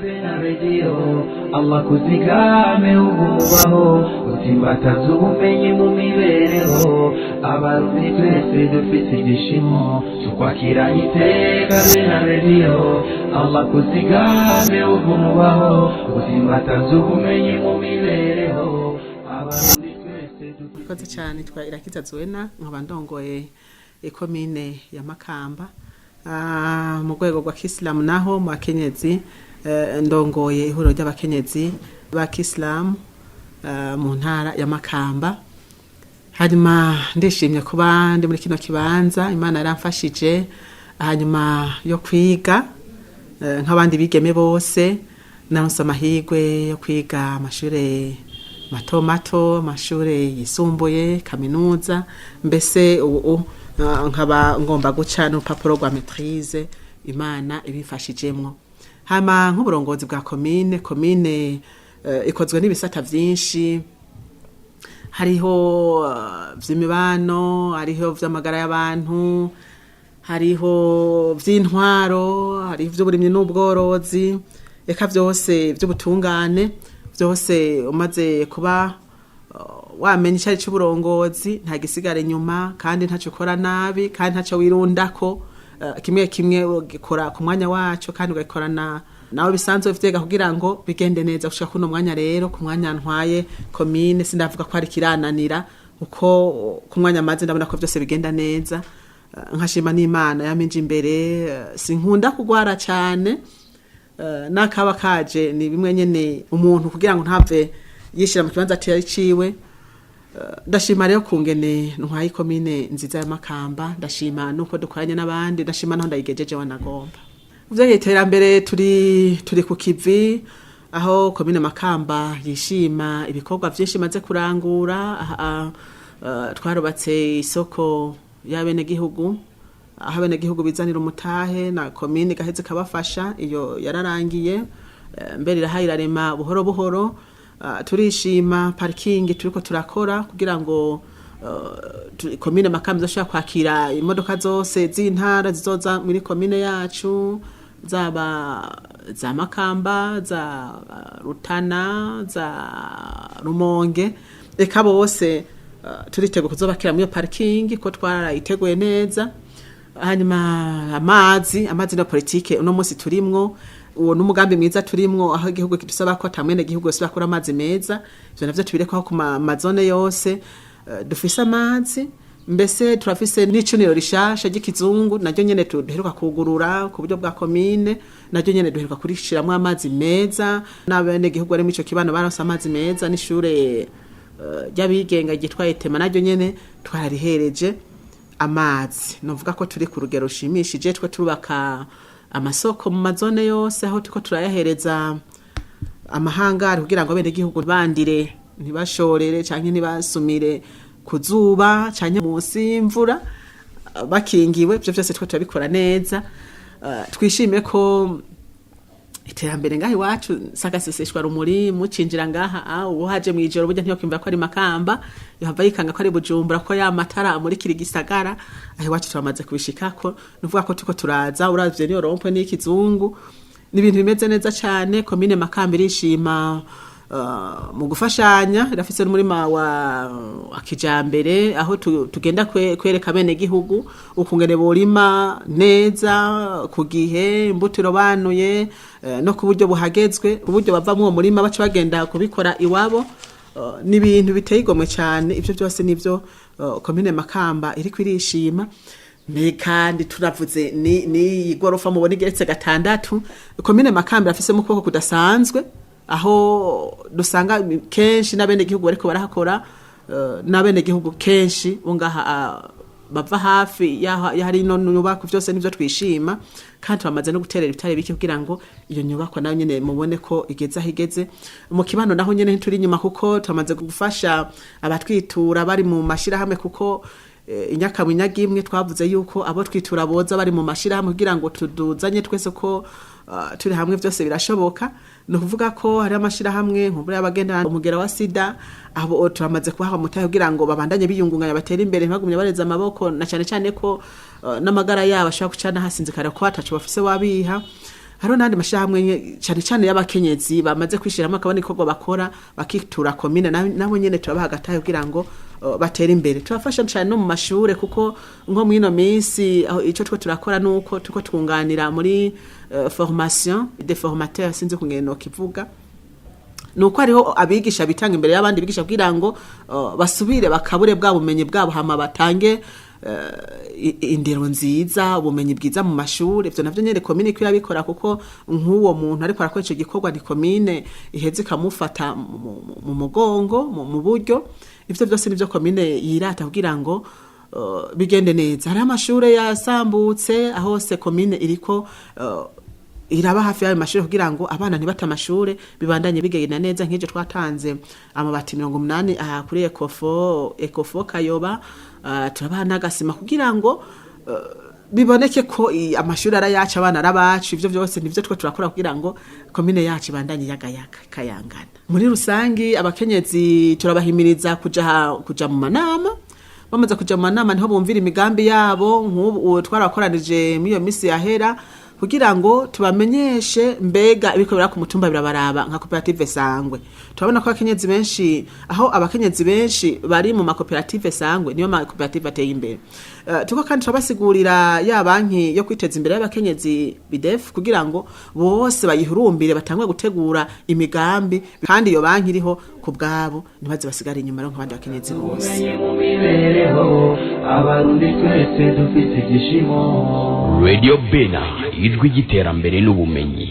Radio Allah kuzigame ububaho utsimbataza ubumenyi mu mibereho abarundi twese dufite igishimo cyo kwakira iteka na Radio Allah kuzigame ububaho utsimbataza ubumenyi mu mibereho abarundi twese dufite cyane Irakiza Zuena nkabandongoye ikomine ya Makamba mu rwego rwa Kisilamu naho mu bakenyezi ndongoye ihuriro ry'abakenyezi ba Kisilamu mu ntara ya Makamba. Hanyuma ndishimye kuba ndi muri kino kibanza, Imana yaramfashije hanyuma yo kwiga nk'abandi bigeme bose, naronse amahirwe yo kwiga amashure mato amashure yisumbuye, kaminuza, mbese ubu nkaba ngomba guca n'urupapuro rwa maîtrise, Imana ibifashijemwo. Hama nk'uburongozi bwa komine ikozwe n'ibisata vyinshi, hariho vy'imibano, hariho vy'amagara y'abantu, hariho vy'intwaro, hariho vy'uburimyi n'ubworozi, eka vyose vy'ubutungane, vyose umaze kuba wamenye icari c'uburongozi nta gisigara inyuma, kandi ntaco ukora nabi, kandi ntaco wirundako, kimwe ugikora ku mwanya wacu kandi ugakorana nawe bisanzwe vyega kugira ngo bigende neza. Gushika kuno mwanya rero, ku mwanya ntwaye komine, sindavuga ko ari kirananira uko ku mwanya maze ndabona ko vyose bigenda neza. Nkashima n'Imana yaminje imbere, sinkunda kugwara cyane, nakaba kaje ni bimwe nyene umuntu kugira ngo ntave yishira mu kibanza atari ciwe. Ndashima rero kungene ntwaye komine nziza ya Makamba, ndashima nuko dukoranye n'abandi, ndashima naho ndayigejeje wanagomba. Uvyo iterambere turi ku kivi, aho komine Makamba yishima ibikorwa vyinshi maze kurangura. Twarubatse isoko y'abene gihugu, aho abene gihugu bizanira umutahe na komine gaheze kabafasha, iyo yararangiye, mbere irahayirarema buhoro buhoro. Turishima parking turiko turakora kugira ngo komine Makamba zoshobora kwakira imodoka zose z'intara zizoza muri komine yacu, zaba za Makamba, za Rutana, za Rumonge, eka bose turiteguye kuzobakira muri parking ko twarayiteguye neza. Hanyuma amazi na politike uno munsi turimwo, uwo n'umugambi mwiza turimwo, aho igihugu kidusaba ko tamwene gihugu yose bakora amazi meza. Ivyo navyo tubireko ku mazone yose dufise amazi, mbese turafise n'icuniro rishasha ry'ikizungu, naryo nyene duheruka kugurura ku buryo bwa komine, naryo nyene duheruka kurishiramwo amazi meza. N'abene gihugu bari mu ico kibano baronse amazi meza, n'ishure ry'abigenga ryitwa Etema naryo nyene twararihereje amazi. Novuga ko turi ku rugero rushimishije. Twe turubaka amasoko mu mazone yose, aho tuko turayahereza amahangari kugira ngo bene gihugu bandire, ntibashorere canke ntibasumire kuzuba canke munsi y'imvura, bakingiwe. Ivyo vyose twe turabikora neza. Twishime ko iterambere ngaho iwacu sagaseseshwa rumuri mucinjira ngaha, uwo haje mu ijoro burya ntiyokimva ko ari Makamba, yohava yikanga ko ari Bujumbura, ko ya matara amurikira igisagara. Aho iwacu turamaze kubishikako, nuvuga ko tuko turaza, uravye niyo rompwe n'ikizungu, n'ibintu bimeze neza cyane. Komine Makamba irishima mu gufashanya, irafise n'umurima wa kijambere, aho tugenda kwereka bene gihugu ukungene borima neza ku gihe, imbuto irobanuye, no ku buryo buhagezwe, uburyo bava mu murima baca bagenda kubikora iwabo. N'ibintu biteye igomwe cyane. Ivyo byose nivyo komine Makamba iri kwirishima. Kandi turavuze ni igorofa mubona igeretse 6. Komine Makamba irafise mu kuboko kudasanzwe, aho dusanga kenshi n'abene gihugu bariko barahakora, n'abene gihugu kenshi ungaha bava hafi yahari no nyubako. Vyose nivyo twishima, kandi bamaze no guterera ibitare biki kugira ngo iyo nyubako nayo nyene mubone ko igeze ahigeze. Mu kibano naho nyene ntituri nyuma, kuko twamaze gufasha abatwitura bari mu mashira hamwe, kuko inyakamwinyaga imwe twavuze yuko abo twitura boza bari mu mashira hamwe kugira ngo tuduzanye twese ko turi hamwe vyose birashoboka. No kuvuga ko hari amashira hamwe nk'ubure y'abagenda umugera wa sida, abo turamaze kubaha mutahe kugira ngo babandanye biyungunganya batera imbere, ntibagumye bareza amaboko, na cyane cyane ko n'amagara yabo ashaka kucana hasinzikara ko atacu bafise wabiha. hariho n'andi mashyirahamwe cyane cyane y'abakenyezi bamaze kwishiramo akabona ikorwa bakora bakitura komine nabo nyene turabaha agatahe kugira ngo batera imbere turafasha cyane no mu mashure kuko nko mwino minsi ico two turakora nuko tuko twunganira muri formation des formateurs sinzi kungeno kivuga nuko hariho abigisha bitanga imbere y'abandi bigisha kugira ngo basubire bakabure bwa bumenyi bwabo hama batange indero nziza ubumenyi bwiza mu mashuri ivyo navyo nyene komine ko yabikora kuko nk'uwo muntu ariko arakora ico gikorwa ni komine iheze kamufata mu mugongo mu buryo ivyo byose nivyo komine yirata kugira ngo bigende neza hari amashure yasambutse ahose komine iriko iraba hafi y'ayo mashuri kugira ngo abana ntibata amashure bibandanye bigenda neza nk'ivyo twatanze amabati 80 aha kuri Ecofo Kayoba turabaha n'agasima kugira ngo biboneke ko amashuri arayaca abana arabacu ivyo byose nivyo twe turakora kugira ngo komine yacu ibandanye kayangana muri rusangi abakenyezi turabahimiriza kuja mu manama bamaze kuja mu manama niho bumvira imigambi yabo nk'ubu twarakoranije muri iyo misi yahera kugira ngo tubamenyeshe mbega ibikorera ku mutumba birabaraba nka koperative Sangwe turabona ko abakenyezi benshi aho abakenyezi benshi bari mu makoperative Sangwe niyo makoperative ateye imbere tuko kandi turabasigurira ya banki yo kwiteza imbere y'abakenyezi BDF kugira ngo bose bayihurumbire batangwe gutegura imigambi kandi iyo banki iriho ku bwabo ntibaze basigara inyuma ro nk'abandi bakenyezi bose abarundi twese dufite igishimo Radio Bena ijwi giterambere n'ubumenyi.